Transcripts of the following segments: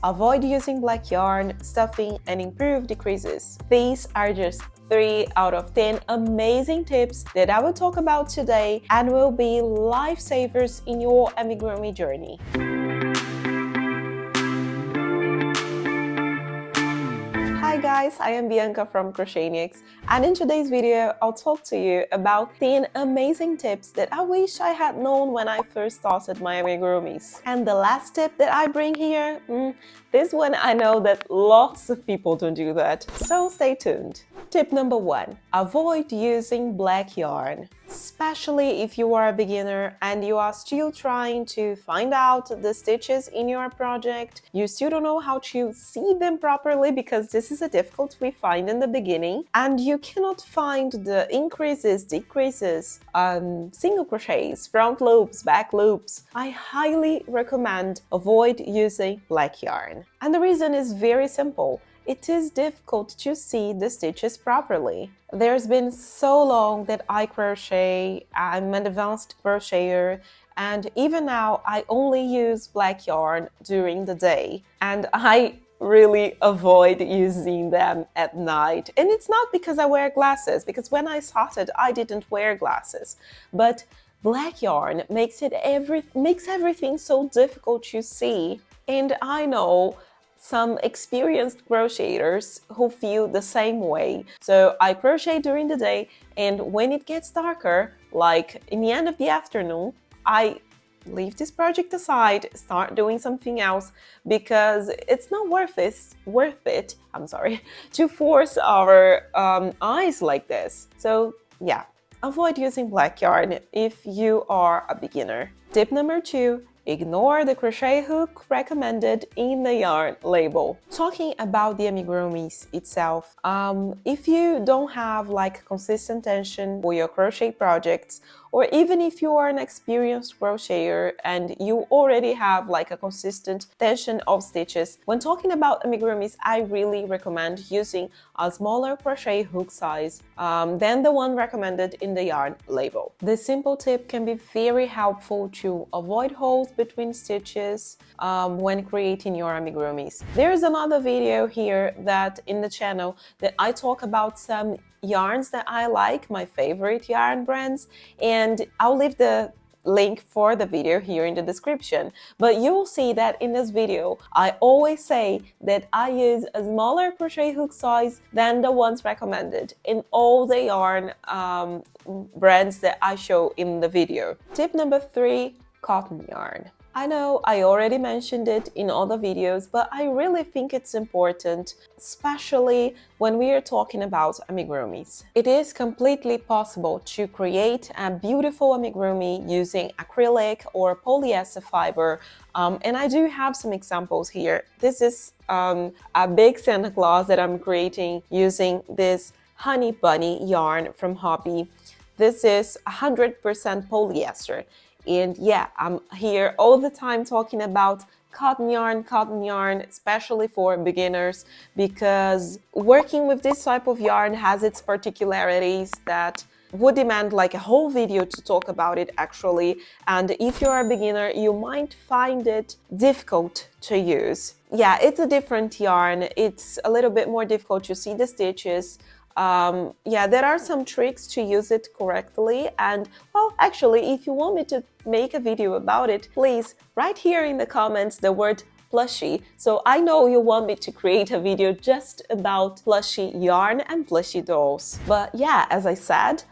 avoid using black yarn, stuffing, and improve decreases. These are just 3 out of 10 amazing tips that I will talk about today and will be lifesavers in your amigurumi journey. Hi guys, I am Bianca from Crochetniks, and in today's video I'll talk to you about 10 amazing tips that I wish I had known when I first started my amigurumis. And the last tip that I bring here, this one I know that lots of people don't do that, so stay tuned. Tip number 1. Avoid using black yarn. Especially if you are a beginner and you are still trying to find out the stitches in your project, you still don't know how to see them properly because this is a difficult we find in the beginning, and you cannot find the increases, decreases, single crochets, front loops, back loops. I highly recommend avoid using black yarn. And the reason is very simple. It is difficult to see the stitches properly. There's been so long that I crochet, I'm an advanced crocheter, and even now I only use black yarn during the day, and I really avoid using them at night. And it's not because I wear glasses, because when I started I didn't wear glasses, but black yarn makes everything so difficult to see. And I know some experienced crocheters who feel the same way. So I crochet during the day, and when it gets darker, like in the end of the afternoon, I leave this project aside, start doing something else, because it's not worth it, to force our eyes like this. So yeah, avoid using black yarn if you are a beginner. Tip number 2. Ignore the crochet hook recommended in the yarn label. Talking about the amigurumis itself, if you don't have like consistent tension for your crochet projects, or even if you are an experienced crocheter and you already have like a consistent tension of stitches, when talking about amigurumis, I really recommend using a smaller crochet hook size than the one recommended in the yarn label. This simple tip can be very helpful to avoid holes between stitches when creating your amigurumis. There's another video here that in the channel that I talk about some yarns that I like, my favorite yarn brands, and I'll leave the link for the video here in the description. But you'll see that in this video I always say that I use a smaller crochet hook size than the ones recommended in all the yarn brands that I show in the video. Tip number 3. Cotton yarn. I know I already mentioned it in other videos, but I really think it's important, especially when we are talking about amigurumis. It is completely possible to create a beautiful amigurumi using acrylic or polyester fiber, and I do have some examples here. This is a big Santa Claus that I'm creating using this honey bunny yarn from Hobby. This is 100% polyester. And yeah, I'm here all the time talking about cotton yarn, especially for beginners, because working with this type of yarn has its particularities that would demand like a whole video to talk about it actually. And if you're a beginner, you might find it difficult to use. Yeah, it's a different yarn. It's a little bit more difficult to see the stitches. Yeah, there are some tricks to use it correctly, and well, actually, if you want me to make a video about it, please write here in the comments the word plushie, so I know you want me to create a video just about plushie yarn and plushie dolls. But yeah, as I said,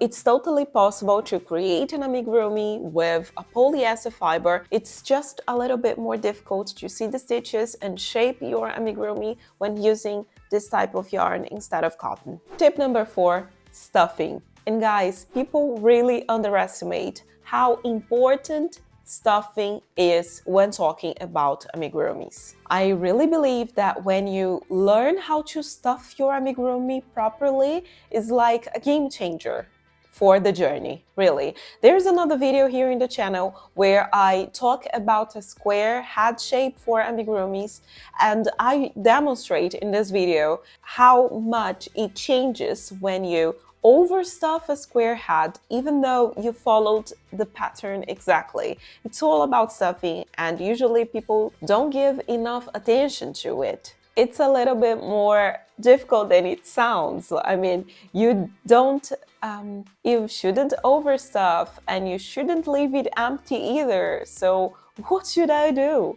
it's totally possible to create an amigurumi with a polyester fiber. It's just a little bit more difficult to see the stitches and shape your amigurumi when using this type of yarn instead of cotton. Tip number 4. Stuffing. And guys, people really underestimate how important stuffing is when talking about amigurumis. I really believe that when you learn how to stuff your amigurumi properly, it's like a game changer for the journey, really. There's another video here in the channel where I talk about a square head shape for amigurumis, and I demonstrate in this video how much it changes when you overstuff a square hat even though you followed the pattern exactly. It's all about stuffing, and usually people don't give enough attention to it. It's a little bit more difficult than it sounds. I mean, you shouldn't overstuff and you shouldn't leave it empty either. So what should I do?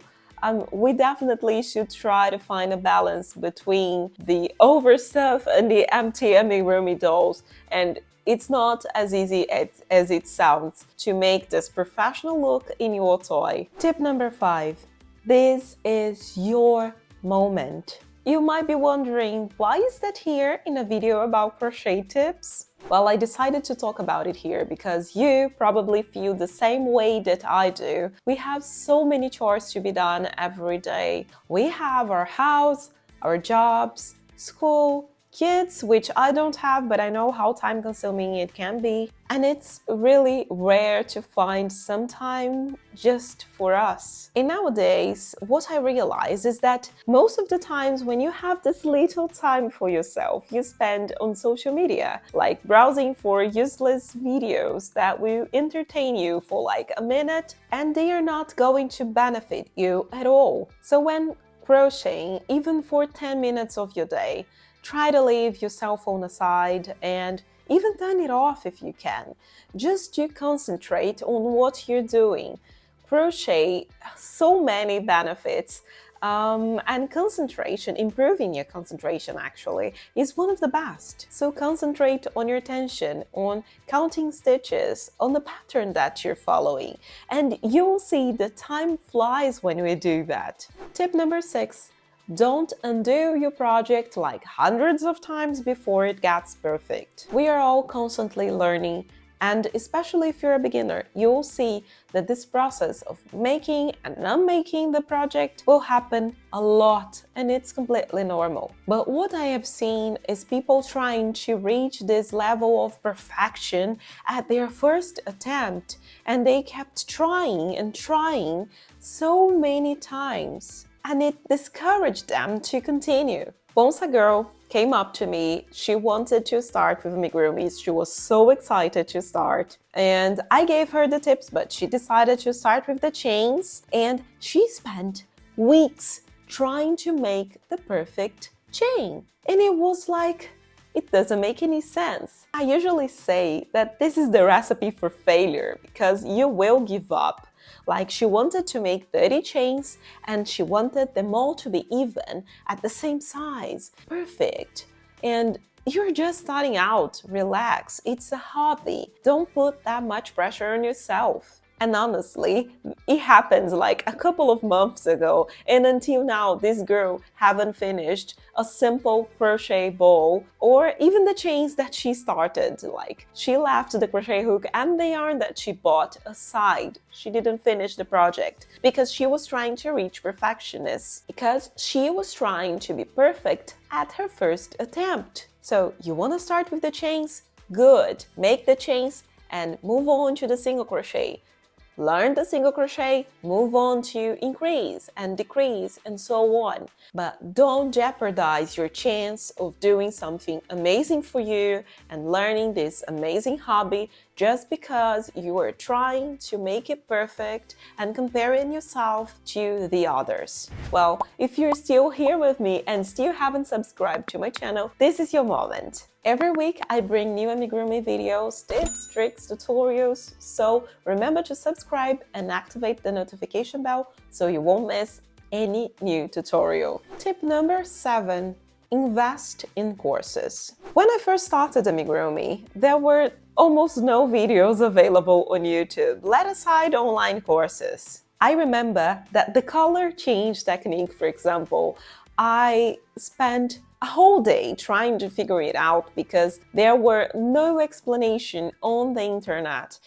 We definitely should try to find a balance between the overstuff and the empty amigurumi dolls. And it's not as easy as it sounds to make this professional look in your toy. Tip number 5. This is your moment. You might be wondering, why is that here in a video about crochet tips? Well, I decided to talk about it here because you probably feel the same way that I do. We have so many chores to be done every day. We have our house, our jobs, school, kids, which I don't have, but I know how time-consuming it can be. And it's really rare to find some time just for us. And nowadays, what I realize is that most of the times when you have this little time for yourself, you spend on social media, like browsing for useless videos that will entertain you for like a minute, and they are not going to benefit you at all. So when crocheting, even for 10 minutes of your day, try to leave your cell phone aside and even turn it off if you can, just to concentrate on what you're doing. Crochet has so many benefits, and concentration, improving your concentration actually, is one of the best. So concentrate on your tension, on counting stitches, on the pattern that you're following, and you'll see the time flies when we do that. Tip number 6. Don't undo your project like hundreds of times before it gets perfect. We are all constantly learning, and especially if you're a beginner, you'll see that this process of making and unmaking the project will happen a lot, and it's completely normal. But what I have seen is people trying to reach this level of perfection at their first attempt, and they kept trying and trying so many times, and it discouraged them to continue. Once a girl came up to me, she wanted to start with amigurumis. She was so excited to start, and I gave her the tips, but she decided to start with the chains, and she spent weeks trying to make the perfect chain. And it was like, it doesn't make any sense. I usually say that this is the recipe for failure because you will give up. Like, she wanted to make 30 chains and she wanted them all to be even at the same size. Perfect. And you're just starting out. Relax. It's a hobby. Don't put that much pressure on yourself. And honestly, it happened like a couple of months ago, and until now this girl haven't finished a simple crochet ball or even the chains that she started. Like, she left the crochet hook and the yarn that she bought aside. She didn't finish the project because she was trying to reach perfectionist, because she was trying to be perfect at her first attempt. So you want to start with the chains? Good. Make the chains and move on to the single crochet. Learn the single crochet, move on to increase and decrease and so on. But don't jeopardize your chance of doing something amazing for you and learning this amazing hobby just because you are trying to make it perfect and comparing yourself to the others. Well, if you're still here with me and still haven't subscribed to my channel, this is your moment. Every week I bring new amigurumi videos, tips, tricks, tutorials, so remember to subscribe and activate the notification bell so you won't miss any new tutorial. Tip number 7. Invest in courses. When I first started amigurumi, there were almost no videos available on YouTube, let aside online courses. I remember that the color change technique, for example, I spent a whole day trying to figure it out because there were no explanation on the internet.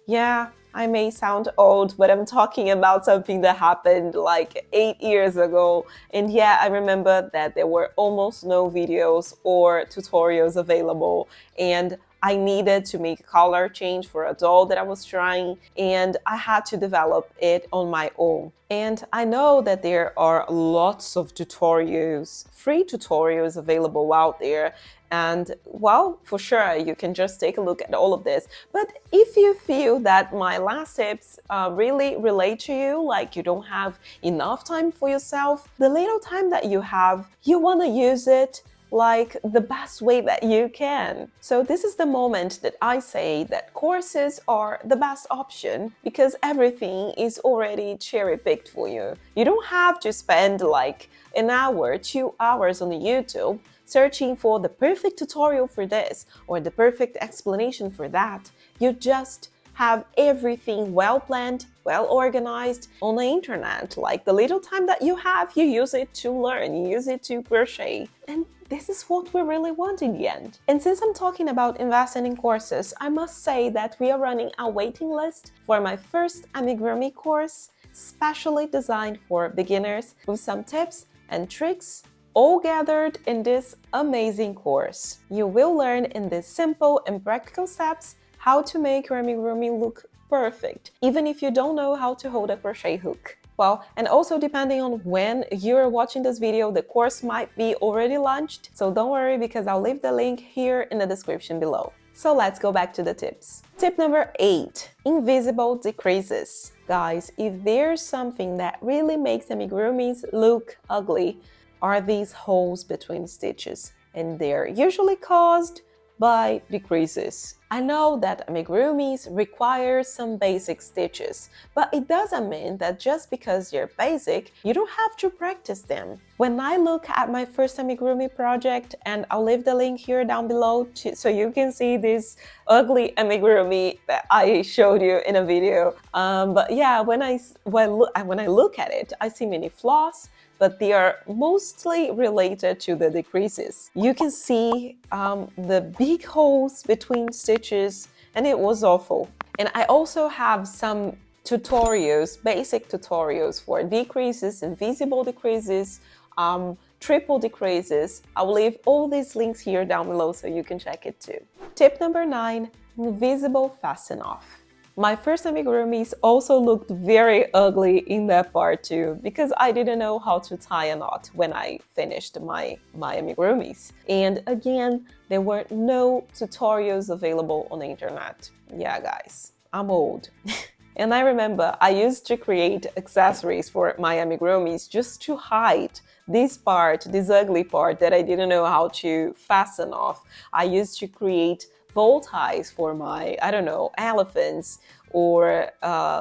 Yeah, I may sound old, but I'm talking about something that happened like 8 years ago. And yeah, I remember that there were almost no videos or tutorials available. And I needed to make a color change for a doll that I was trying, and I had to develop it on my own. And I know that there are lots of tutorials, free tutorials available out there. And well, for sure, you can just take a look at all of this. But if you feel that my last tips really relate to you, like you don't have enough time for yourself, the little time that you have, you want to use it like the best way that you can. So this is the moment that I say that courses are the best option because everything is already cherry-picked for you. You don't have to spend like an hour, 2 hours on YouTube searching for the perfect tutorial for this or the perfect explanation for that. You just have everything well planned, well organized on the internet. Like the little time that you have, you use it to learn, you use it to crochet. And this is what we really want in the end. And since I'm talking about investing in courses, I must say that we are running a waiting list for my first amigurumi course, specially designed for beginners with some tips and tricks all gathered in this amazing course. You will learn in these simple and practical steps how to make your amigurumi look perfect, even if you don't know how to hold a crochet hook. Well, and also depending on when you're watching this video, the course might be already launched, so don't worry because I'll leave the link here in the description below. So let's go back to the tips. Tip number 8, invisible decreases. Guys, if there's something that really makes amigurumis look ugly, are these holes between stitches, and they're usually caused by decreases. I know that amigurumis require some basic stitches, but it doesn't mean that just because they're basic, you don't have to practice them. When I look at my first amigurumi project, and I'll leave the link here down below so you can see this ugly amigurumi that I showed you in a video. But yeah, when I look at it, I see many flaws, but they are mostly related to the decreases. You can see the big holes between stitches, and it was awful. And I also have some tutorials, basic tutorials for decreases, invisible decreases, triple decreases. I'll leave all these links here down below so you can check it too. Tip number 9, invisible fasten off. My first amigurumis also looked very ugly in that part too, because I didn't know how to tie a knot when I finished my amigurumis. And again, there were no tutorials available on the internet. Yeah, guys, I'm old. And I remember I used to create accessories for my amigurumis just to hide this part, this ugly part that I didn't know how to fasten off. I used to create bow ties for my, I don't know, elephants, or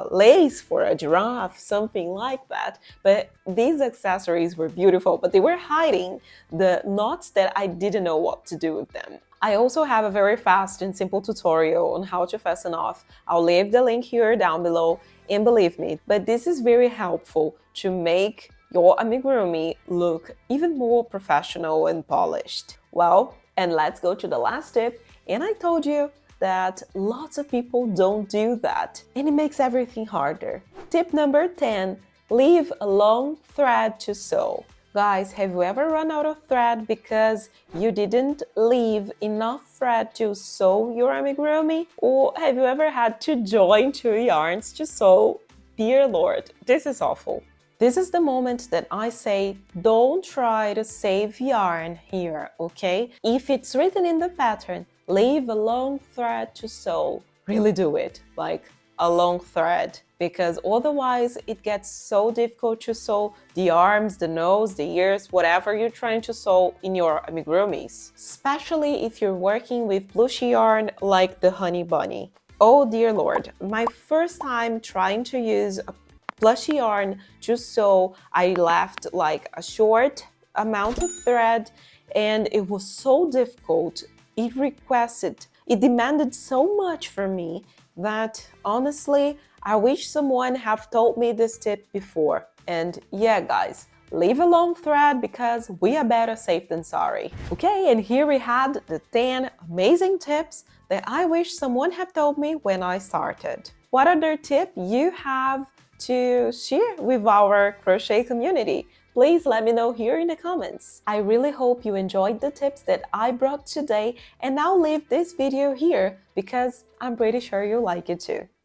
lace for a giraffe, something like that. But these accessories were beautiful, but they were hiding the knots that I didn't know what to do with them. I also have a very fast and simple tutorial on how to fasten off. I'll leave the link here down below, and believe me, but this is very helpful to make your amigurumi look even more professional and polished. Well, and let's go to the last tip. And I told you that lots of people don't do that, and it makes everything harder. Tip number 10, leave a long thread to sew. Guys, have you ever run out of thread because you didn't leave enough thread to sew your amigurumi? Or have you ever had to join 2 yarns to sew? Dear Lord, this is awful. This is the moment that I say, don't try to save yarn here, okay? If it's written in the pattern, leave a long thread to sew. Really do it, like a long thread, because otherwise it gets so difficult to sew the arms, the nose, the ears, whatever you're trying to sew in your amigurumis, especially if you're working with plushy yarn like the Honey Bunny. Oh dear Lord, my first time trying to use a plushy yarn to sew, I left like a short amount of thread, and it was so difficult. It demanded so much from me that honestly, I wish someone have told me this tip before. And yeah, guys, leave a long thread because we are better safe than sorry. Okay, and here we had the 10 amazing tips that I wish someone had told me when I started. What other tip you have to share with our crochet community? Please let me know here in the comments. I really hope you enjoyed the tips that I brought today, and I'll leave this video here because I'm pretty sure you'll like it too.